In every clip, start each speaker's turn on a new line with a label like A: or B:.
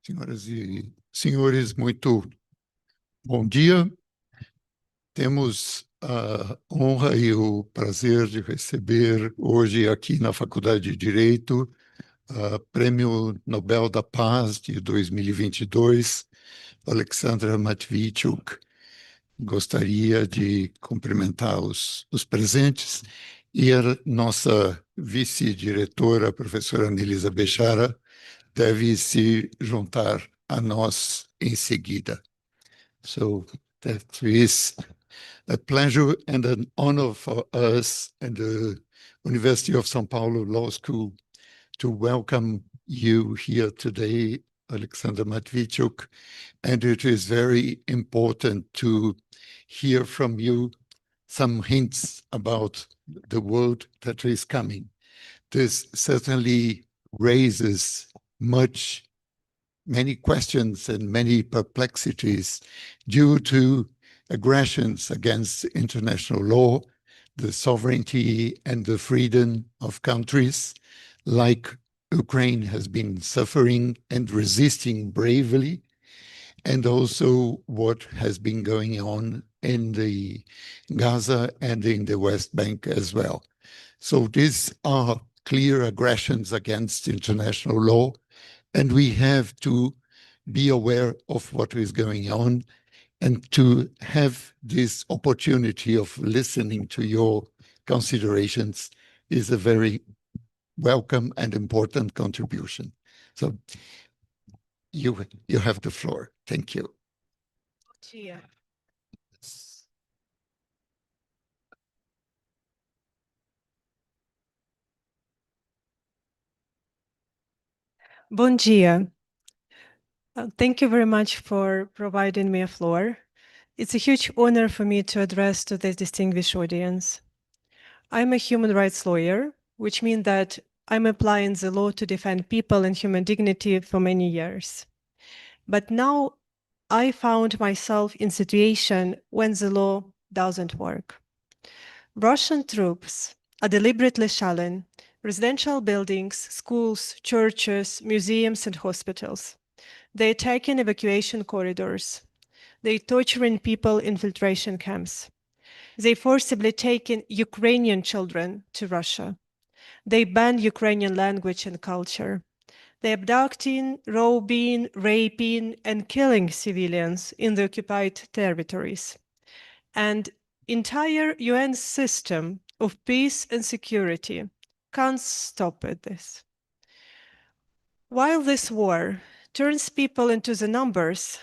A: Senhoras e senhores, muito bom dia. Temos a honra e o prazer de receber hoje aqui na Faculdade de Direito o Prêmio Nobel da Paz de 2022, Oleksandra Matviichuk. Gostaria de cumprimentar os presentes e a nossa vice-diretora, a professora Elisa Bechara, deve se juntar a nós em seguida. So that is a pleasure and an honor for us and the University of São Paulo Law School to welcome you here today, Oleksandra Matviichuk. And it is very important to hear from you some hints about the world that is coming. This certainly raises many questions and many perplexities due to aggressions against international law, the sovereignty and the freedom of countries, like Ukraine has been suffering and resisting bravely, and also what has been going on in the Gaza and in the West Bank as well. So these are clear aggressions against international law, and we have to be aware of what is going on and to have this opportunity of listening to your considerations is a very welcome and important contribution. So you have the floor. Thank you.
B: Yeah. Bom dia. Thank you very much for providing me a floor. It's a huge honor for me to address to this distinguished audience. I'm a human rights lawyer, which means that I'm applying the law to defend people and human dignity for many years. But now I found myself in a situation when the law doesn't work. Russian troops are deliberately shelling residential buildings, schools, churches, museums, and hospitals. They're attacking evacuation corridors. They're torturing people in filtration camps. They forcibly taking Ukrainian children to Russia. They ban Ukrainian language and culture. They're abducting, robbing, raping, and killing civilians in the occupied territories. And entire UN system of peace and security can't stop at this. While this war turns people into the numbers,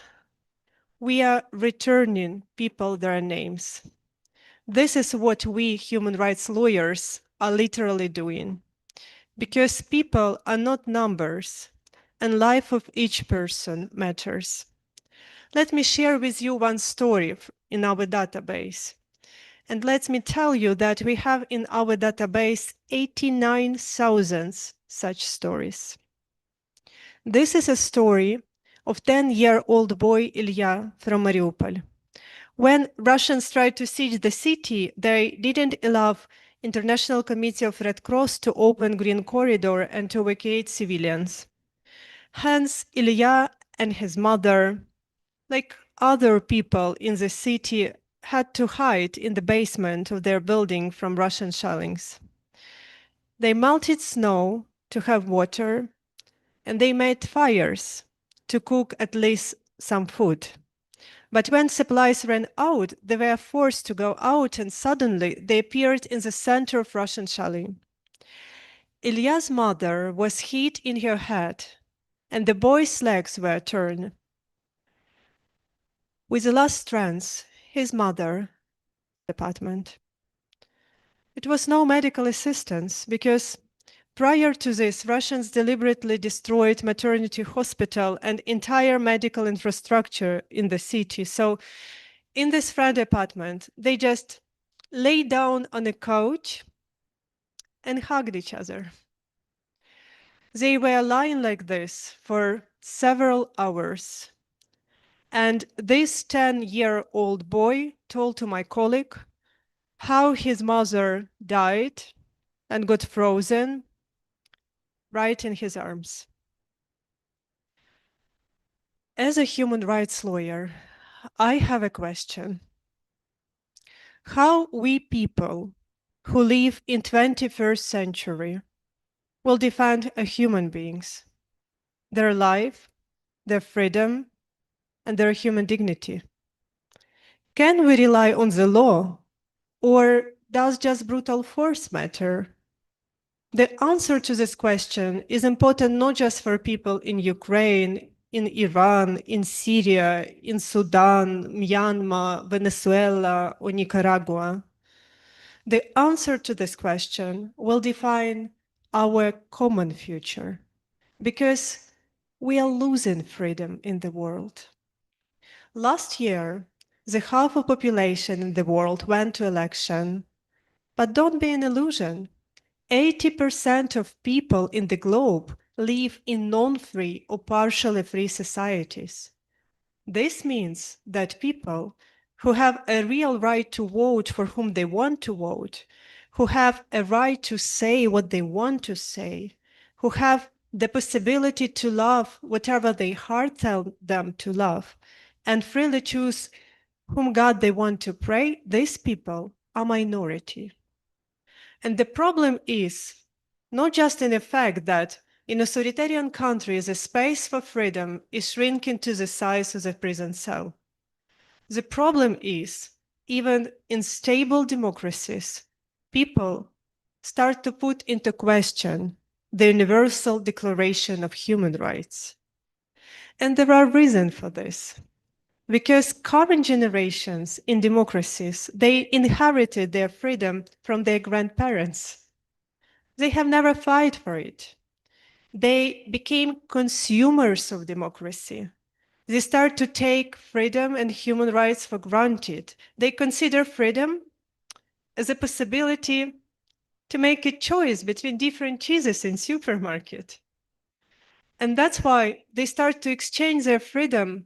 B: we are returning people their names. This is what we human rights lawyers are literally doing, because people are not numbers, and life of each person matters. Let me share with you one story in our database. And let me tell you that we have in our database 89,000 such stories. This is a story of 10-year-old boy Ilya from Mariupol. When Russians tried to siege the city, they didn't allow International Committee of Red Cross to open Green Corridor and to evacuate civilians. Hence, Ilya and his mother, like other people in the city, had to hide in the basement of their building from Russian shellings. They melted snow to have water, and they made fires to cook at least some food. But when supplies ran out, they were forced to go out, and suddenly they appeared in the center of Russian shelling. Ilya's mother was hit in her head, and the boy's legs were torn. With the last strength, his mother, apartment. It was no medical assistance because prior to this, Russians deliberately destroyed maternity hospital and entire medical infrastructure in the city. So in this friend apartment, they just lay down on a couch and hugged each other. They were lying like this for several hours. And this 10-year-old boy told to my colleague how his mother died and got frozen right in his arms. As a human rights lawyer, I have a question. How we people who live in 21st century will defend human beings, their life, their freedom, and their human dignity? Can we rely on the law, or does just brutal force matter? The answer to this question is important not just for people in Ukraine, in Iran, in Syria, in Sudan, Myanmar, Venezuela, or Nicaragua. The answer to this question will define our common future, because we are losing freedom in the world. Last year, the half of population in the world went to election, but don't be an illusion. 80% of people in the globe live in non-free or partially free societies. This means that people who have a real right to vote for whom they want to vote, who have a right to say what they want to say, who have the possibility to love whatever their heart tells them to love, and freely choose whom God they want to pray, these people are minority. And the problem is not just in the fact that in authoritarian countries, the space for freedom is shrinking to the size of the prison cell. The problem is, even in stable democracies, people start to put into question the Universal Declaration of Human Rights. And there are reasons for this. Because current generations in democracies, they inherited their freedom from their grandparents. They have never fought for it. They became consumers of democracy. They start to take freedom and human rights for granted. They consider freedom as a possibility to make a choice between different cheeses in supermarket. And that's why they start to exchange their freedom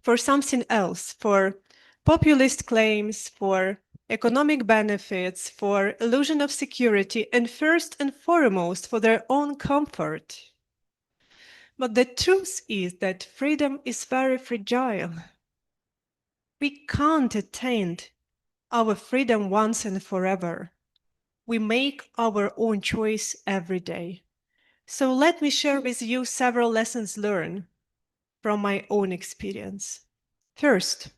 B: for something else, for populist claims, for economic benefits, for illusion of security, and first and foremost, for their own comfort. But the truth is that freedom is very fragile. We can't attain our freedom once and forever. We make our own choice every day. So let me share with you several lessons learned from my own experience. First,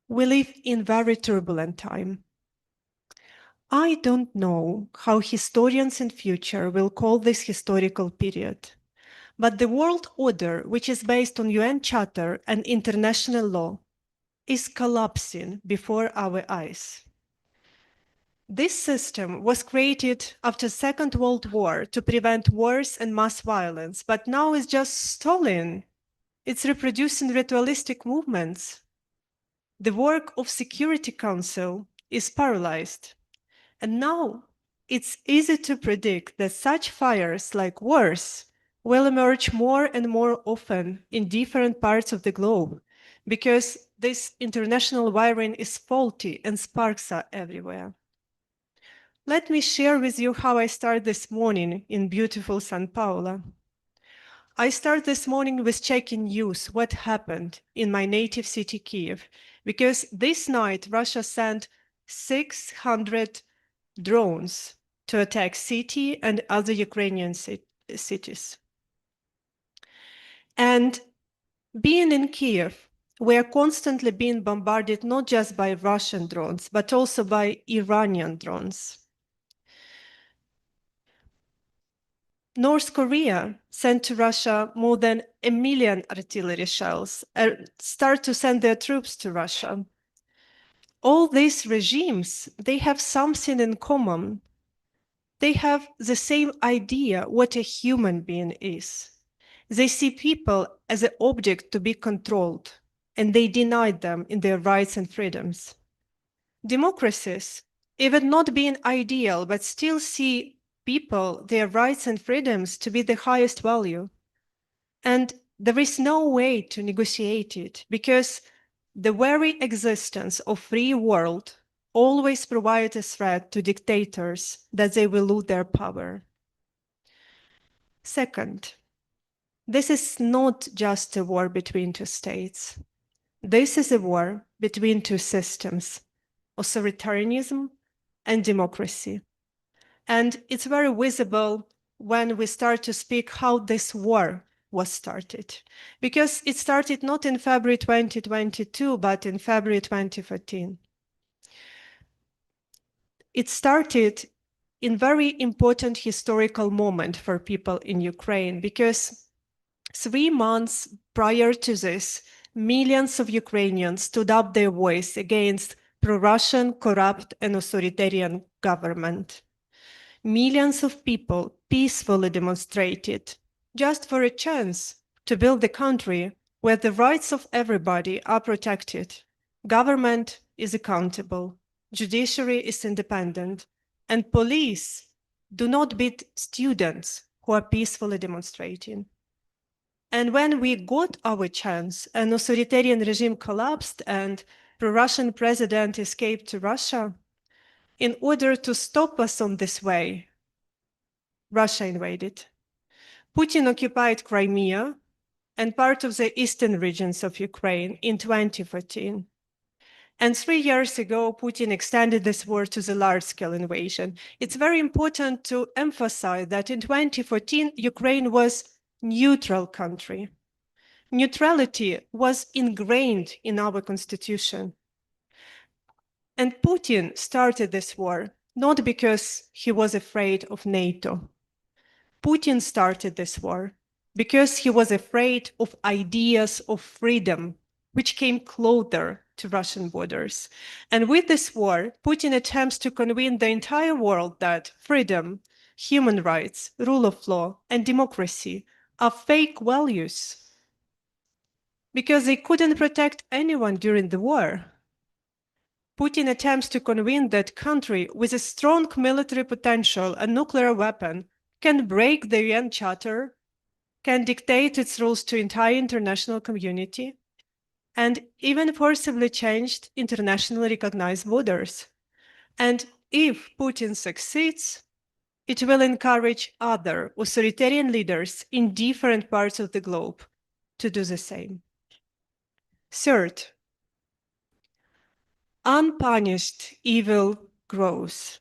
B: we live in very turbulent time. I don't know how historians in future will call this historical period, but the world order, which is based on UN Charter and international law, is collapsing before our eyes. This system was created after the Second World War to prevent wars and mass violence, but now it's just stalling. It's reproducing ritualistic movements. The work of Security Council is paralyzed. And now it's easy to predict that such fires like wars will emerge more and more often in different parts of the globe, because this international wiring is faulty and sparks are everywhere. Let me share with you how I started this morning in beautiful São Paulo. I start this morning with checking news, what happened in my native city, Kiev, because this night Russia sent 600 drones to attack city and other Ukrainian cities. And being in Kiev, we are constantly being bombarded not just by Russian drones, but also by Iranian drones. North Korea sent to Russia more than 1 million artillery shells, start to send their troops to Russia. All these regimes, they have something in common. They have the same idea what a human being is. They see people as an object to be controlled, and they deny them in their rights and freedoms. Democracies, even not being ideal, but still see people, their rights and freedoms to be the highest value. And there is no way to negotiate it, because the very existence of free world always provides a threat to dictators that they will lose their power. Second, This is not just a war between two states. This is a war between two systems, authoritarianism and democracy. And it's very visible when we start to speak how this war was started. Because it started not in February 2022, but in February 2014. It started in very important historical moment for people in Ukraine, because 3 months prior to this, millions of Ukrainians stood up their voice against pro-Russian, corrupt, and authoritarian government. Millions of people peacefully demonstrated just for a chance to build a country where the rights of everybody are protected, government is accountable, judiciary is independent, and police do not beat students who are peacefully demonstrating. And when we got our chance, an authoritarian regime collapsed and pro-Russian president escaped to Russia, in order to stop us on this way, Russia invaded. Putin occupied Crimea and part of the eastern regions of Ukraine in 2014. And 3 years ago, Putin extended this war to the large-scale invasion. It's very important to emphasize that in 2014, Ukraine was a neutral country. Neutrality was ingrained in our constitution. And Putin started this war not because he was afraid of NATO. Putin started this war because he was afraid of ideas of freedom, which came closer to Russian borders. And with this war, Putin attempts to convince the entire world that freedom, human rights, rule of law, and democracy are fake values because they couldn't protect anyone during the war. Putin attempts to convince that country with a strong military potential and nuclear weapon can break the UN Charter, can dictate its rules to entire international community, and even forcibly changed internationally recognized borders. And if Putin succeeds, it will encourage other authoritarian leaders in different parts of the globe to do the same. Third, unpunished evil grows.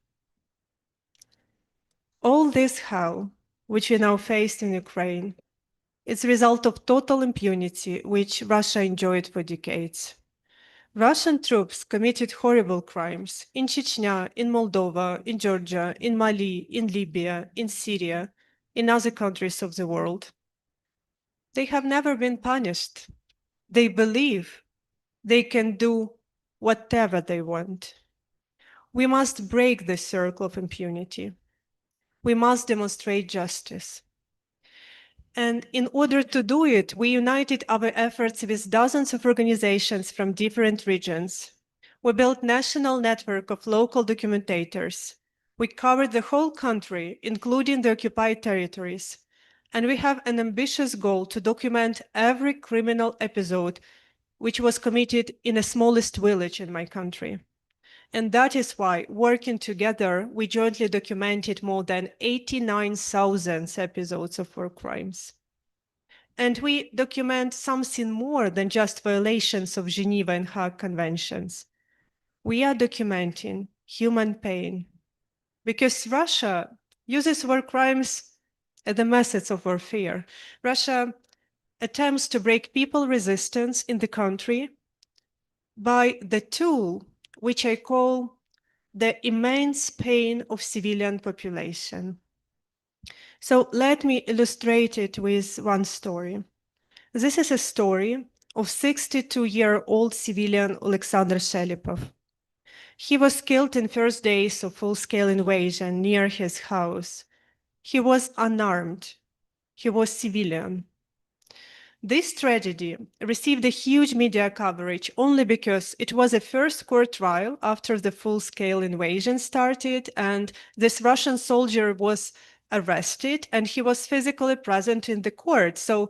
B: All this hell, which we now face in Ukraine, is a result of total impunity which Russia enjoyed for decades. Russian troops committed horrible crimes in Chechnya, in Moldova, in Georgia, in Mali, in Libya, in Syria, in other countries of the world. They have never been punished. They believe they can do whatever they want. We must break the circle of impunity. We must demonstrate justice. And in order to do it, we united our efforts with dozens of organizations from different regions. We built a national network of local documentators. We covered the whole country, including the occupied territories. And we have an ambitious goal to document every criminal episode which was committed in the smallest village in my country. And that is why, working together, we jointly documented more than 89,000 episodes of war crimes. And we document something more than just violations of Geneva and Hague Conventions. We are documenting human pain, because Russia uses war crimes as the methods of warfare. Russia attempts to break people resistance in the country by the tool which I call the immense pain of civilian population. So let me illustrate it with one story. This is a story of 62-year-old civilian Oleksandr Shelipov. He was killed in first days of full-scale invasion near his house. He was unarmed. He was civilian. This tragedy received a huge media coverage only because it was a first court trial after the full-scale invasion started, and this Russian soldier was arrested and he was physically present in the court. So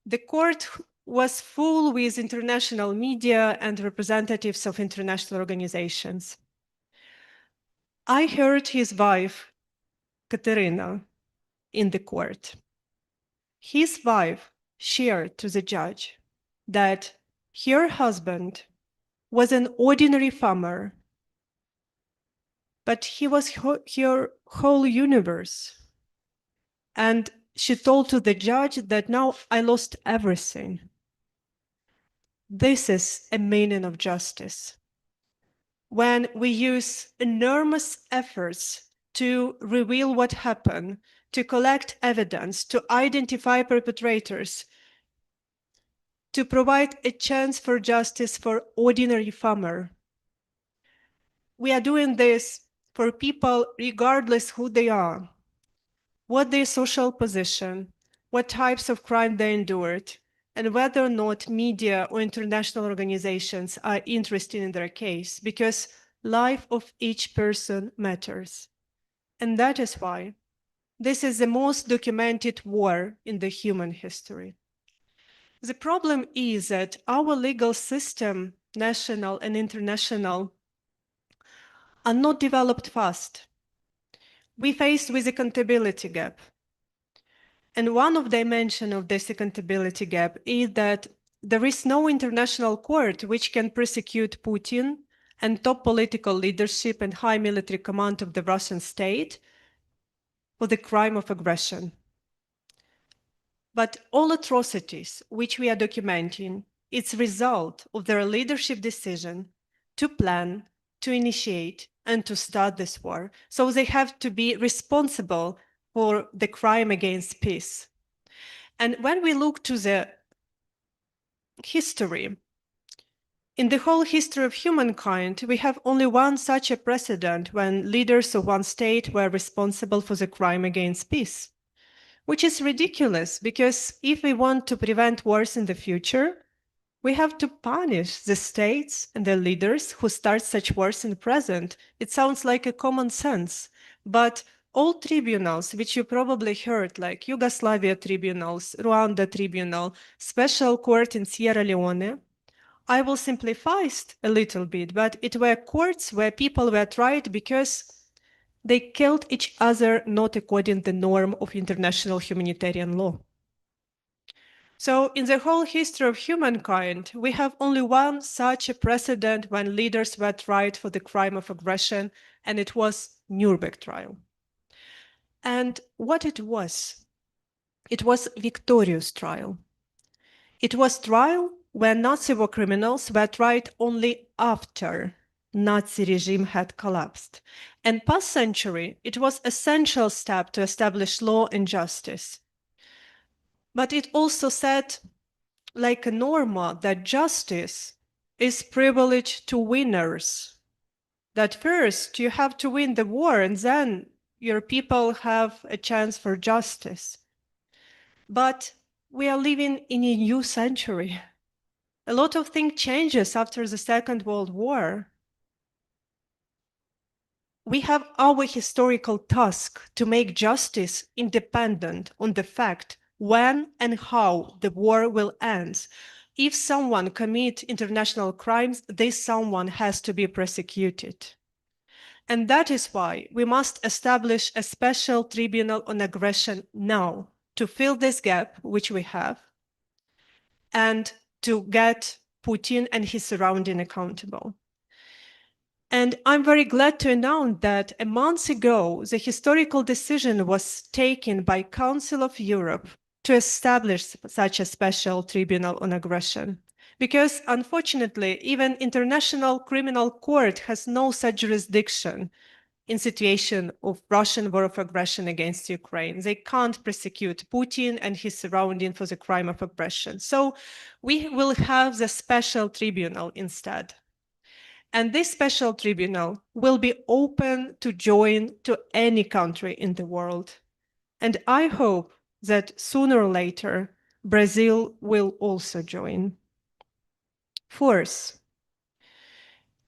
B: the court was full with international media and representatives of international organizations. I heard his wife, Katerina, in the court. his wife shared to the judge that her husband was an ordinary farmer, but he was her whole universe. And she told to the judge that now I lost everything. This is a meaning of justice. When we use enormous efforts to reveal what happened, to collect evidence, to identify perpetrators, to provide a chance for justice for ordinary farmer. We are doing this for people regardless who they are, what their social position, what types of crime they endured, and whether or not media or international organizations are interested in their case, because life of each person matters. And that is why this is the most documented war in the human history. The problem is that our legal system, national and international, are not developed fast. We faced with accountability gap. And one of the dimensions of this accountability gap is that there is no international court which can prosecute Putin and top political leadership and high military command of the Russian state for the crime of aggression. But all atrocities which we are documenting, it's a result of their leadership decision to plan, to initiate, and to start this war. So they have to be responsible for the crime against peace. And when we look to the history, in the whole history of humankind, we have only one such a precedent when leaders of one state were responsible for the crime against peace, which is ridiculous because if we want to prevent wars in the future, we have to punish the states and the leaders who start such wars in the present. It sounds like a common sense, but all tribunals, which you probably heard, like Yugoslavia tribunals, Rwanda tribunal, special court in Sierra Leone, I will simplify it a little bit, but it were courts where people were tried because they killed each other not according to the norm of international humanitarian law. So in the whole history of humankind, we have only one such a precedent when leaders were tried for the crime of aggression, and it was Nuremberg trial. And what it was victorious trial. It was trial where Nazi war criminals were tried only after Nazi regime had collapsed. And past century, it was an essential step to establish law and justice. But it also said, like a norma, that justice is privileged to winners. That first you have to win the war and then your people have a chance for justice. But we are living in a new century. A lot of things changes after the Second World War. We have our historical task to make justice independent on the fact when and how the war will end. If someone commits international crimes, this someone has to be prosecuted. And that is why we must establish a special tribunal on aggression now to fill this gap which we have and to get Putin and his surrounding accountable. And I'm very glad to announce that a month ago, the historical decision was taken by Council of Europe to establish such a special tribunal on aggression. Because unfortunately, even International Criminal Court has no such jurisdiction in situation of Russian war of aggression against Ukraine. They can't prosecute Putin and his surrounding for the crime of aggression. So we will have the special tribunal instead. And this special tribunal will be open to join to any country in the world. And I hope that sooner or later, Brazil will also join. Fourth,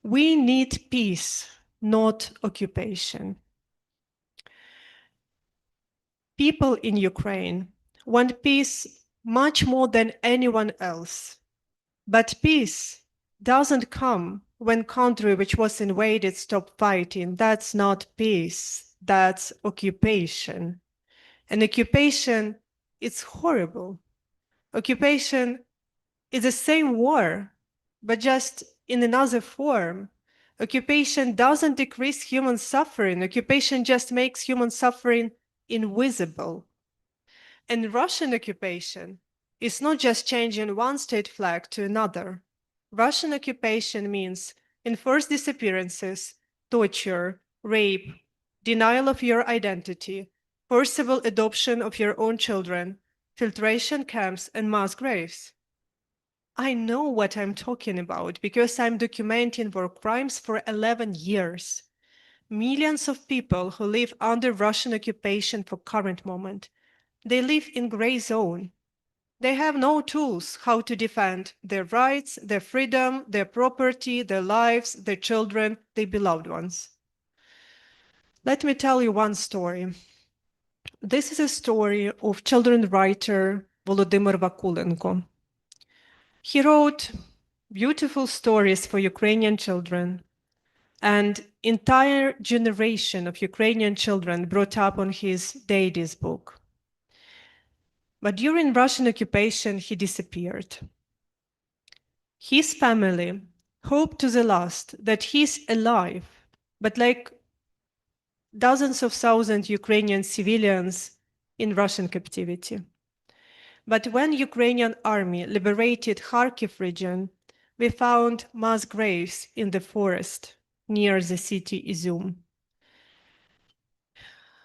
B: we need peace, not occupation. People in Ukraine want peace much more than anyone else. But peace doesn't come when country which was invaded stop fighting. That's not peace, that's occupation. And occupation It's horrible. Occupation is the same war, but just in another form. Occupation doesn't decrease human suffering. Occupation just makes human suffering invisible. And Russian occupation is not just changing one state flag to another. Russian occupation means enforced disappearances, torture, rape, denial of your identity, forcible adoption of your own children, filtration camps, and mass graves. I know what I'm talking about because I'm documenting war crimes for 11 years. Millions of people who live under Russian occupation for current moment, they live in gray zone. They have no tools how to defend their rights, their freedom, their property, their lives, their children, their beloved ones. Let me tell you one story. This is a story of children's writer Volodymyr Vakulenko. He wrote beautiful stories for Ukrainian children, and entire generation of Ukrainian children brought up on his Deities book. But during Russian occupation, he disappeared. His family hoped to the last that he's alive, but like dozens of thousands Ukrainian civilians in Russian captivity. But when Ukrainian army liberated Kharkiv region, we found mass graves in the forest near the city Izum.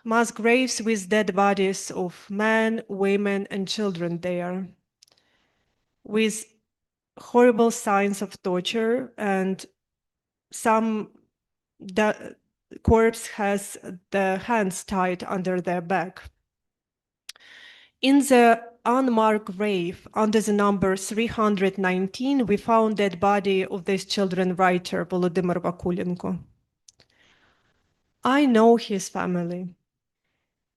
B: Mass graves with dead bodies of men, women, and children there, with horrible signs of torture, and some corpse has the hands tied under their back. In the unmarked grave under the number 319, we found dead body of this children writer, Volodymyr Vakulenko. I know his family.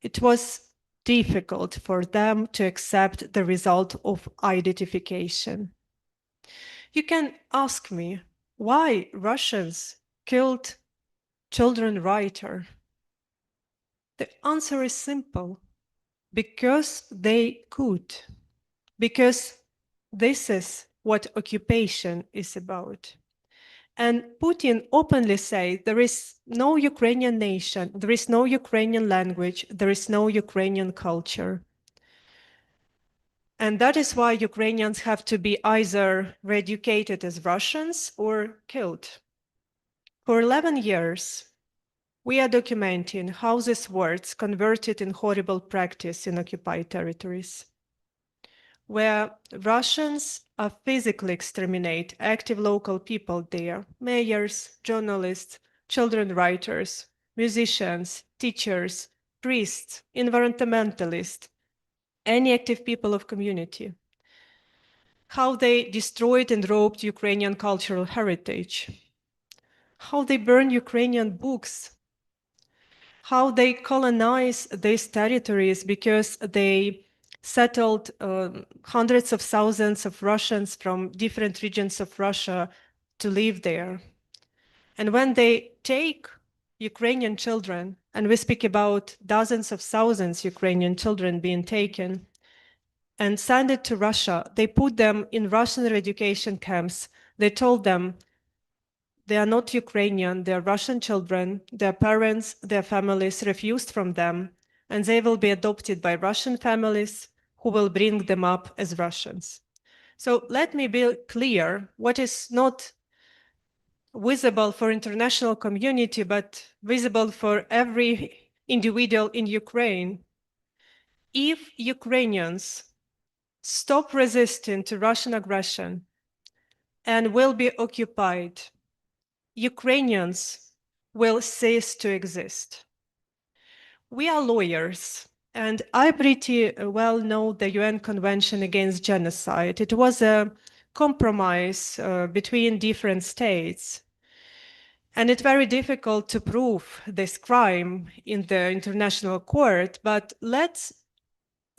B: It was difficult for them to accept the result of identification. You can ask me why Russians killed children writer. The answer is simple. Because they could. Because this is what occupation is about. And Putin openly says there is no Ukrainian nation, there is no Ukrainian language, there is no Ukrainian culture. And that is why Ukrainians have to be either re-educated as Russians or killed. For 11 years, we are documenting how these words converted in horrible practice in occupied territories, where Russians are physically exterminate active local people there, mayors, journalists, children writers, musicians, teachers, priests, environmentalists, any active people of community. How they destroyed and robbed Ukrainian cultural heritage. How they burned Ukrainian books. How they colonized these territories because they settled hundreds of thousands of Russians from different regions of Russia to live there. And when they take Ukrainian children, and we speak about dozens of thousands Ukrainian children being taken, and send it to Russia, they put them in Russian education camps. They told them, they are not Ukrainian, they are Russian children, their parents, their families refused from them, and they will be adopted by Russian families who will bring them up as Russians. So let me be clear, what is not visible for international community, but visible for every individual in Ukraine. If Ukrainians stop resisting to Russian aggression and will be occupied, Ukrainians will cease to exist. We are lawyers, and I pretty well know the UN Convention Against Genocide. It was a compromise between different states. And it's very difficult to prove this crime in the international court, but let's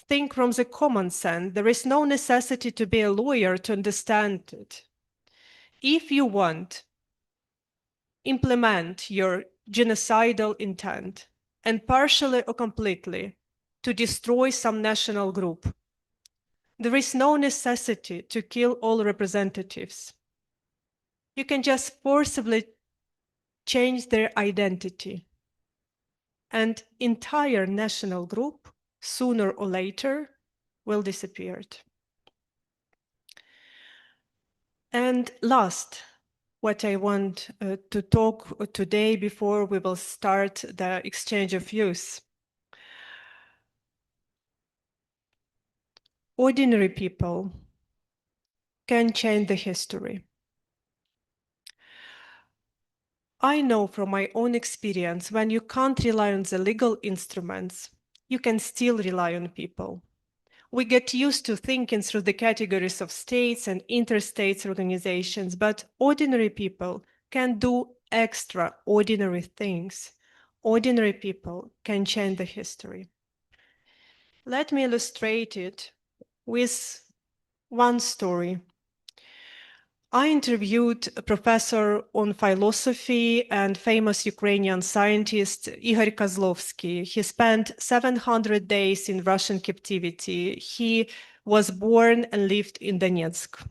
B: think from the common sense. There is no necessity to be a lawyer to understand it. If you want implement your genocidal intent and partially or completely to destroy some national group. There is no necessity to kill all representatives. You can just forcibly change their identity, and entire national group, sooner or later, will disappear. And last, what I want to talk today before we will start the exchange of views. Ordinary people can change the history. I know from my own experience, when you can't rely on the legal instruments, you can still rely on people. We get used to thinking through the categories of states and interstate organizations, but ordinary people can do extraordinary things. Ordinary people can change the history. Let me illustrate it with one story. I interviewed a professor on philosophy and famous Ukrainian scientist Igor Kozlovsky. He spent 700 days in Russian captivity. He was born and lived in Donetsk.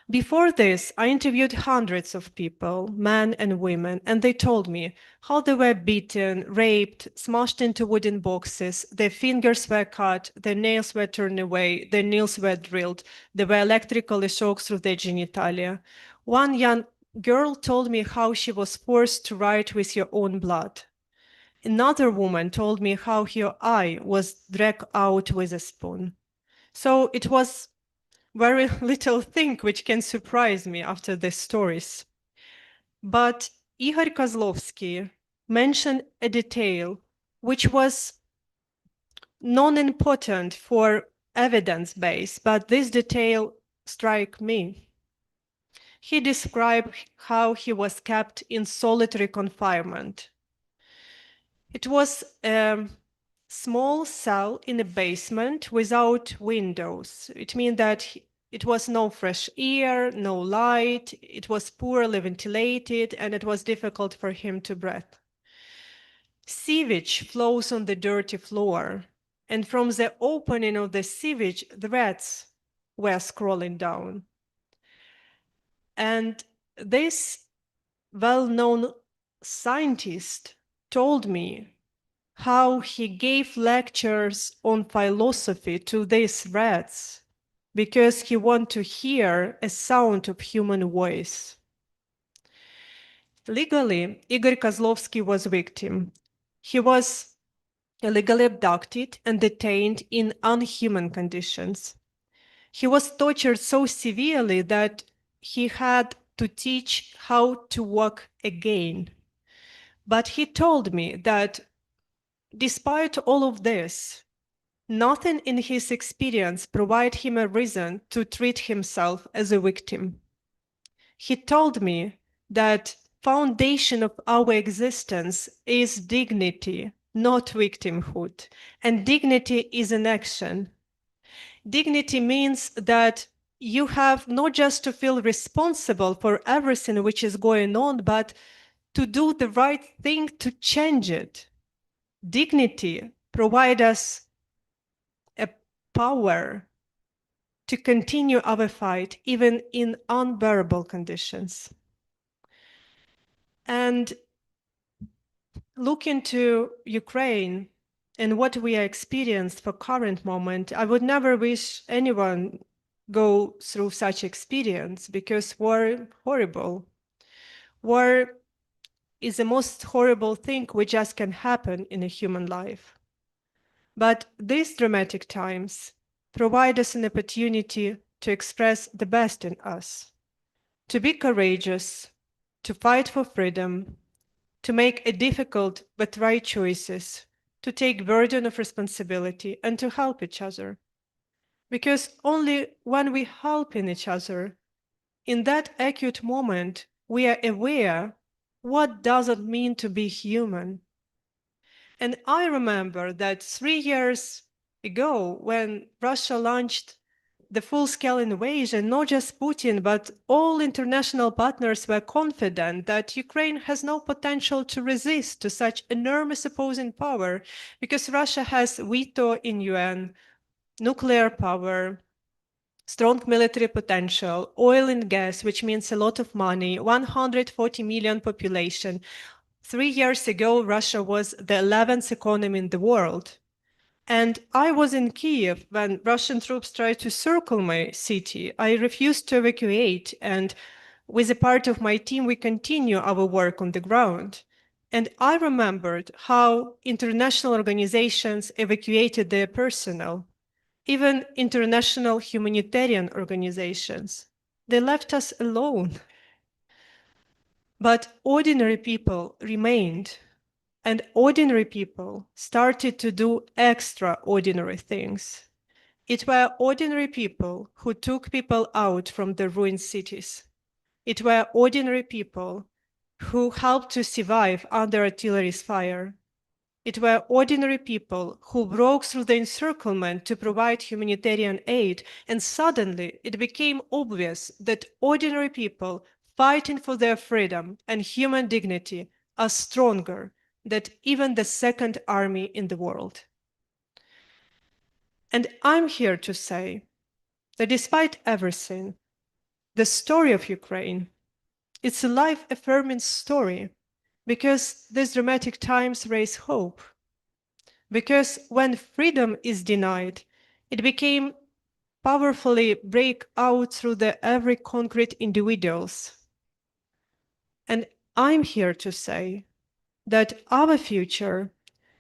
B: Before this, I interviewed hundreds of people, men and women, and they told me how they were beaten, raped, smashed into wooden boxes, their fingers were cut, their nails were torn away, their nails were drilled, they were electrically shocked through their genitalia. One young girl told me how she was forced to write with her own blood. Another woman told me how her eye was dragged out with a spoon. So it was very little thing which can surprise me after these stories. But Igor Kozlovsky mentioned a detail which was non-important for evidence base, but this detail struck me. He described how he was kept in solitary confinement. It was a small cell in a basement without windows. It means that it was no fresh air, no light, it was poorly ventilated, and it was difficult for him to breathe. Sewage flows on the dirty floor, and from the opening of the sewage, the rats were crawling down. And this well-known scientist told me how he gave lectures on philosophy to these rats because he wanted to hear a sound of human voice. Legally, Igor Kozlovsky was a victim. He was illegally abducted and detained in unhuman conditions. He was tortured so severely that he had to teach how to walk again. But he told me that despite all of this, nothing in his experience provided him a reason to treat himself as a victim. He told me that foundation of our existence is dignity, not victimhood, and dignity is an action. Dignity means that you have not just to feel responsible for everything which is going on, but to do the right thing to change it. Dignity provides us a power to continue our fight even in unbearable conditions. And looking to Ukraine and what we are experiencing for current moment, I would never wish anyone go through such experience because war horrible. War is the most horrible thing which just can happen in a human life. But these dramatic times provide us an opportunity to express the best in us, to be courageous, to fight for freedom, to make a difficult but right choices, to take burden of responsibility, and to help each other. Because only when we help in each other, in that acute moment, we are aware what does it mean to be human. And I remember that 3 years ago, when Russia launched the full-scale invasion, not just Putin, but all international partners were confident that Ukraine has no potential to resist to such enormous opposing power, because Russia has veto in UN, nuclear power, strong military potential, oil and gas, which means a lot of money, 140 million population. 3 years ago, Russia was the 11th economy in the world. And I was in Kiev when Russian troops tried to circle my city. I refused to evacuate, and with a part of my team, we continue our work on the ground. And I remembered how international organizations evacuated their personnel, even international humanitarian organizations. They left us alone. But ordinary people remained. And ordinary people started to do extraordinary things. It were ordinary people who took people out from the ruined cities. It were ordinary people who helped to survive under artillery's fire. It were ordinary people who broke through the encirclement to provide humanitarian aid, and suddenly it became obvious that ordinary people fighting for their freedom and human dignity are stronger than even the second army in the world. And I'm here to say that despite everything, the story of Ukraine, it's a life-affirming story, because these dramatic times raise hope. Because when freedom is denied, it became powerfully break out through the every concrete individuals. And I'm here to say that our future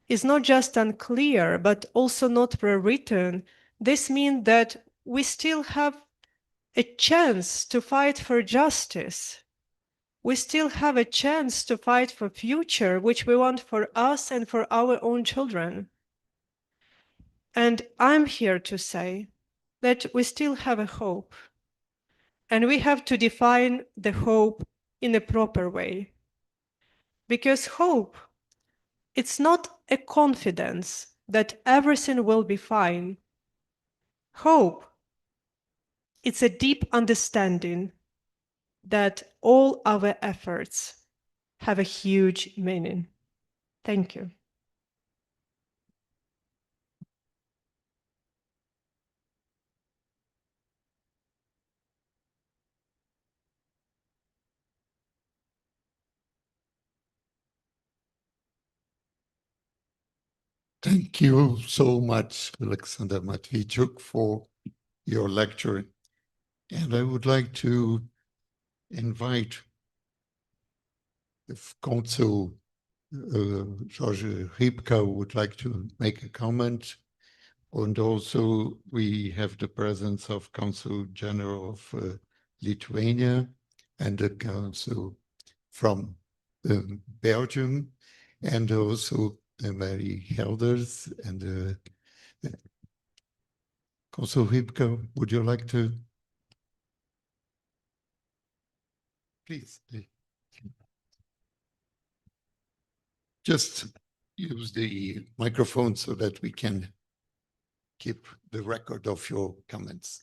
B: is not just unclear, but also not pre-written. This means that we still have a chance to fight for justice. We still have a chance to fight for future, which we want for us and for our own children. And I'm here to say that we still have a hope. And we have to define the hope in a proper way. Because hope, it's not a confidence that everything will be fine. Hope, it's a deep understanding that all our efforts have a huge meaning. Thank you.
A: Thank you so much, Oleksandra Matviichuk, for your lecture. And I would like to invite if Consul Jorge Rybka would like to make a comment. And also we have the presence of Consul General of Lithuania and the Consul from Belgium, and also Mary Helders and Consul Rybka, would you like to? Please. Just use the microphone so that we can keep the record of your comments.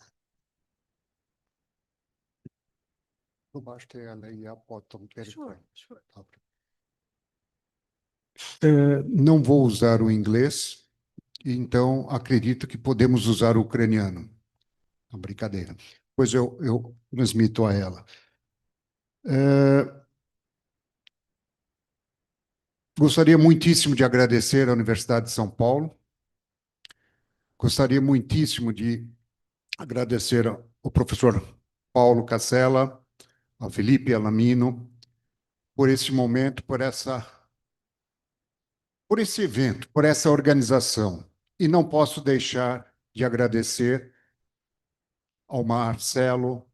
B: Sure.
C: Não vou usar o inglês, então acredito que podemos usar o ucraniano. Não, brincadeira. Pois eu transmito a ela. Gostaria muitíssimo de agradecer à Universidade de São Paulo. Gostaria muitíssimo de agradecer ao professor Paulo Cassella, ao Felipe Alamino, por esse momento, por esse evento, por essa organização. E não posso deixar de agradecer ao Marcelo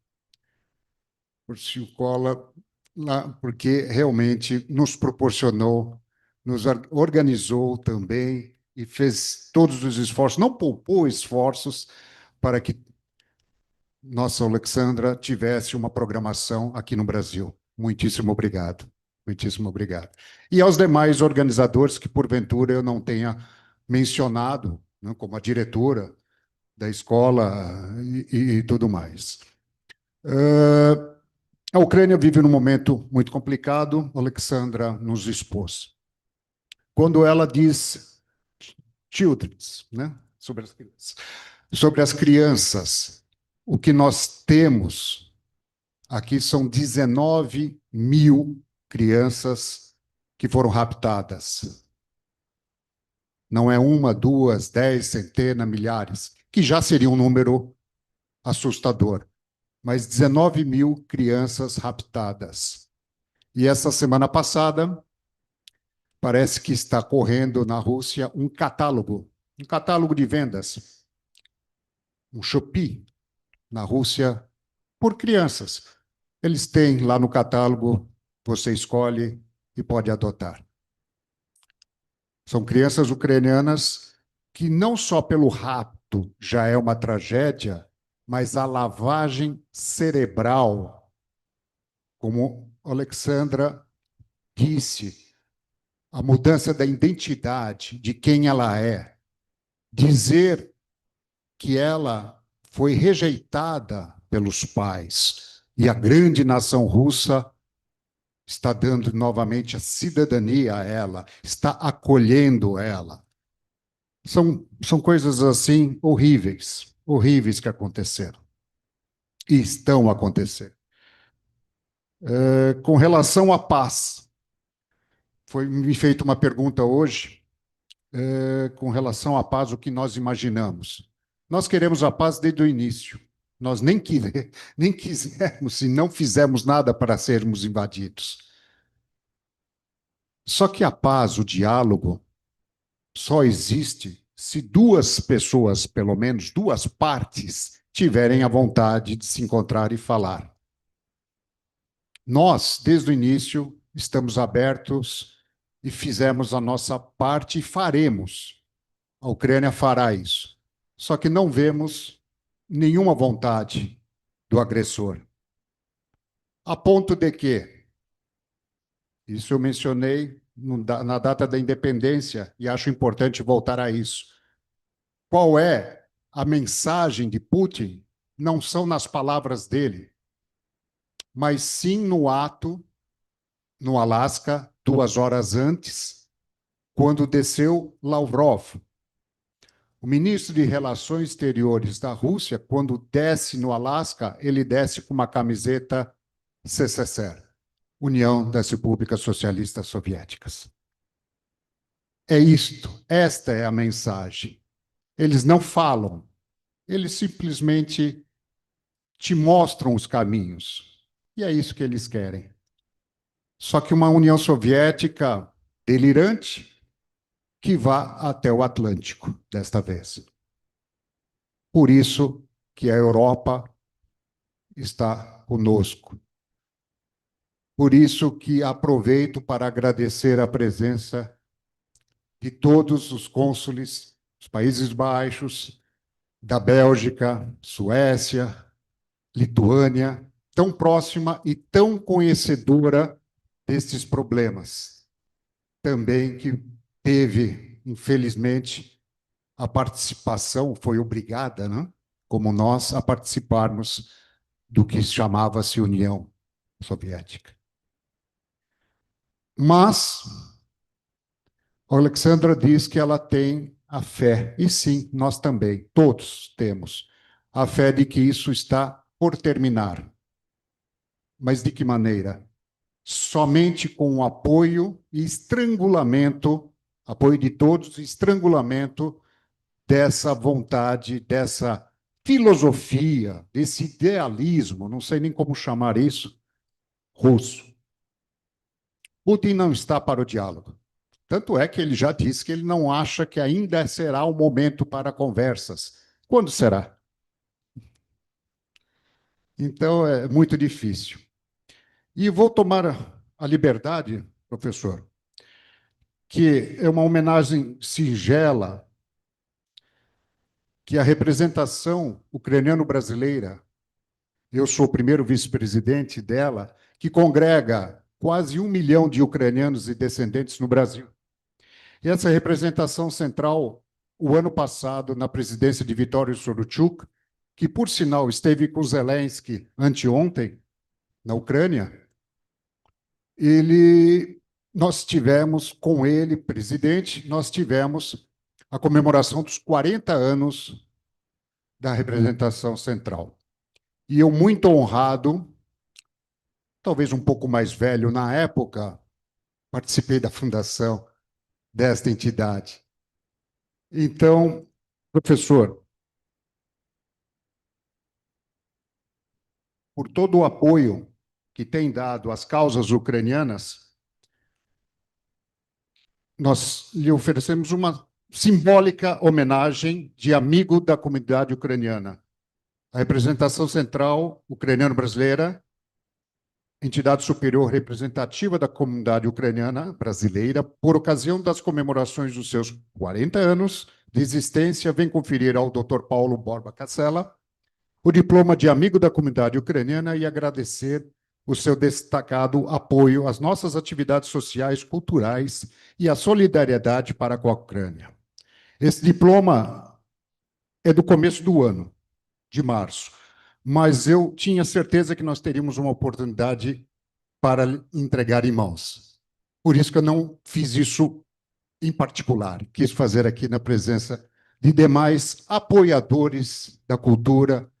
C: Urciucola, porque realmente nos proporcionou, nos organizou também e fez todos os esforços, não poupou esforços para que nossa Oleksandra tivesse uma programação aqui no Brasil. Muitíssimo obrigado. Muitíssimo obrigado. E aos demais organizadores que, porventura, eu não tenha mencionado, né, como a diretora, da escola e tudo mais. A Ucrânia vive num momento muito complicado, Oleksandra nos expôs. Quando ela diz children's, né? Sobre as crianças, o que nós temos aqui são 19 mil crianças que foram raptadas. Não é uma, duas, 10, centenas, milhares, que já seria um número assustador. Mas 19 mil crianças raptadas. E essa semana passada, parece que está correndo na Rússia um catálogo de vendas, um Shopee na Rússia por crianças. Eles têm lá no catálogo, você escolhe e pode adotar. São crianças ucranianas que não só pelo rapto já é uma tragédia, mas a lavagem cerebral, como Oleksandra disse, a mudança da identidade, de quem ela é, dizer que ela foi rejeitada pelos pais e a grande nação russa está dando novamente a cidadania a ela, está acolhendo ela. São coisas assim horríveis, horríveis que aconteceram e estão acontecendo. Com relação à paz, foi me feita uma pergunta hoje, com relação à paz, o que nós imaginamos. Nós queremos a paz desde o início. Nós nem quisemos e não fizemos nada para sermos invadidos. Só que a paz, o diálogo, só existe se duas pessoas, pelo menos duas partes, tiverem a vontade de se encontrar e falar. Nós, desde o início, estamos abertos e fizemos a nossa parte e faremos. A Ucrânia fará isso. Só que não vemos nenhuma vontade do agressor. A ponto de que, isso eu mencionei na data da independência, e acho importante voltar a isso. Qual é a mensagem de Putin? Não são nas palavras dele, mas sim no ato, no Alasca, 2 horas antes, quando desceu Lavrov. O ministro de Relações Exteriores da Rússia, quando desce no Alasca, ele desce com uma camiseta CCSR, União das Repúblicas Socialistas Soviéticas. É isto, esta é a mensagem. Eles não falam, eles simplesmente te mostram os caminhos. E é isso que eles querem. Só que uma União Soviética delirante que vá até o Atlântico, desta vez. Por isso que a Europa está conosco. Por isso que aproveito para agradecer a presença de todos os cônsules dos Países Baixos, da Bélgica, Suécia, Lituânia, tão próxima e tão conhecedora destes problemas. Também que teve, infelizmente, a participação, foi obrigada, né, como nós, a participarmos do que chamava-se União Soviética. Mas a Oleksandra diz que ela tem a fé, e sim, nós também, todos temos, a fé de que isso está por terminar. Mas de que maneira? Somente com o apoio e estrangulamento, apoio de todos, estrangulamento dessa vontade, dessa filosofia, desse idealismo, não sei nem como chamar isso, russo. Putin não está para o diálogo. Tanto é que ele já disse que ele não acha que ainda será o momento para conversas. Quando será? Então, é muito difícil. E vou tomar a liberdade, professor, que é uma homenagem singela, que a representação ucraniano-brasileira, eu sou o primeiro vice-presidente dela, que congrega quase 1 milhão de ucranianos e descendentes no Brasil. E essa representação central o ano passado na presidência de Vitório Sorotchuk, que, por sinal, esteve com Zelensky anteontem, na Ucrânia. Nós tivemos, com ele, presidente, nós tivemos a comemoração dos 40 anos da representação central. E eu, muito honrado, talvez um pouco mais velho na época, participei da fundação desta entidade. Então, professor, por todo o apoio que tem dado às causas ucranianas, nós lhe oferecemos uma simbólica homenagem de amigo da comunidade ucraniana. A representação central ucraniano-brasileira, entidade superior representativa da comunidade ucraniana brasileira, por ocasião das comemorações dos seus 40 anos de existência, vem conferir ao Dr. Paulo Borba Cassella o diploma de amigo da comunidade ucraniana e agradecer o seu destacado apoio às nossas atividades sociais, culturais e à solidariedade para com a Ucrânia. Esse diploma é do começo do ano, de março, mas eu tinha certeza que nós teríamos uma oportunidade para entregar em mãos. Por isso que eu não fiz isso em particular, quis fazer aqui na presença de demais apoiadores da cultura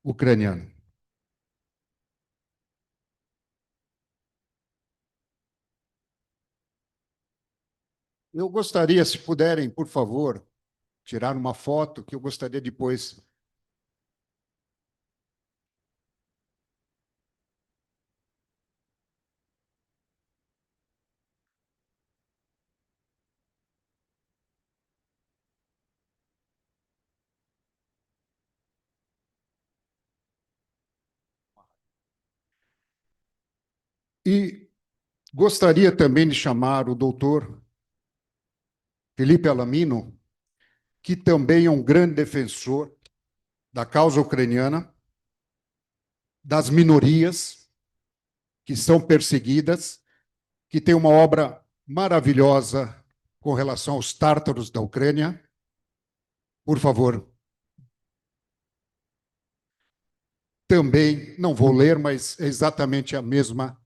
C: ucraniana. Eu gostaria, se puderem, por favor, tirar uma foto, que eu gostaria depois. E gostaria também de chamar o doutor Felipe Alamino, que também é um grande defensor da causa ucraniana, das minorias que são perseguidas, que tem uma obra maravilhosa com relação aos tártaros da Ucrânia. Por favor. Também, não vou ler, mas é exatamente a mesma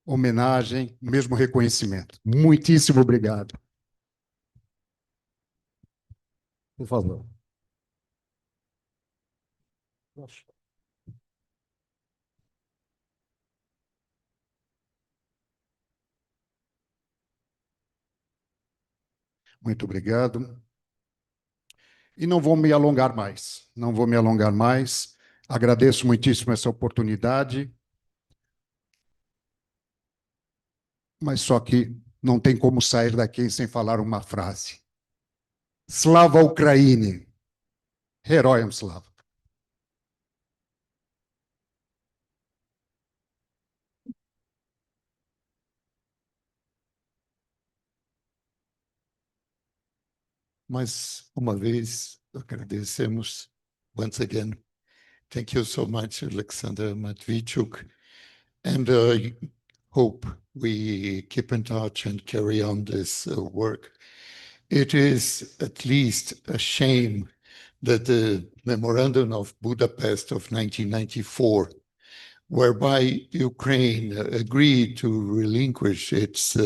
C: homenagem, o mesmo reconhecimento. Muitíssimo obrigado. Por favor. Muito obrigado. E não vou me alongar mais. Não vou me alongar mais. Agradeço muitíssimo essa oportunidade. Mas só que não tem como sair daqui sem falar uma frase. Slava Ukraini. Heroiam Slava.
A: Mais uma vez, agradecemos once again. Thank you so much, Oleksandra Matviichuk. And I hope we keep in touch and carry on this work. It is at least a shame that the Memorandum of Budapest of 1994, whereby Ukraine agreed to relinquish its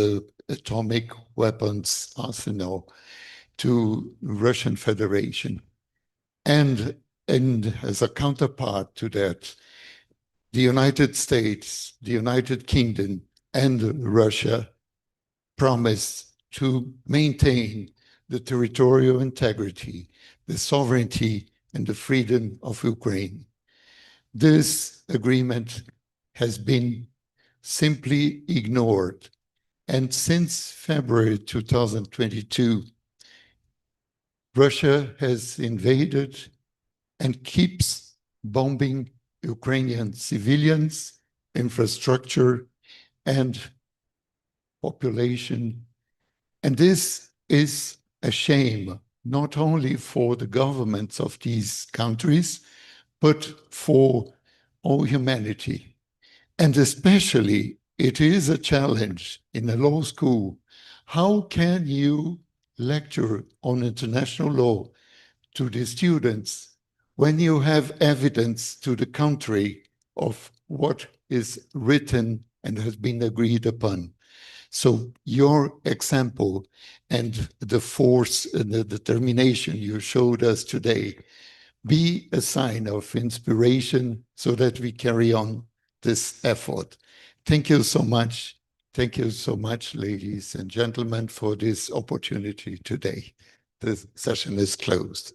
A: atomic weapons arsenal to Russian Federation. And as a counterpart to that, the United States, the United Kingdom, and Russia promised to maintain the territorial integrity, the sovereignty, and the freedom of Ukraine. This agreement has been simply ignored. And since February 2022, Russia has invaded and keeps bombing Ukrainian civilians, infrastructure, and population. And this is a shame, not only for the governments of these countries, but for all humanity. And especially, it is a challenge in a law school. How can you lecture on international law to the students when you have evidence to the contrary of what is written and has been agreed upon. So your example and the force and the determination you showed us today be a sign of inspiration so that we carry on this effort. Thank you so much. Thank you so much, ladies and gentlemen, for this opportunity today. The session is closed.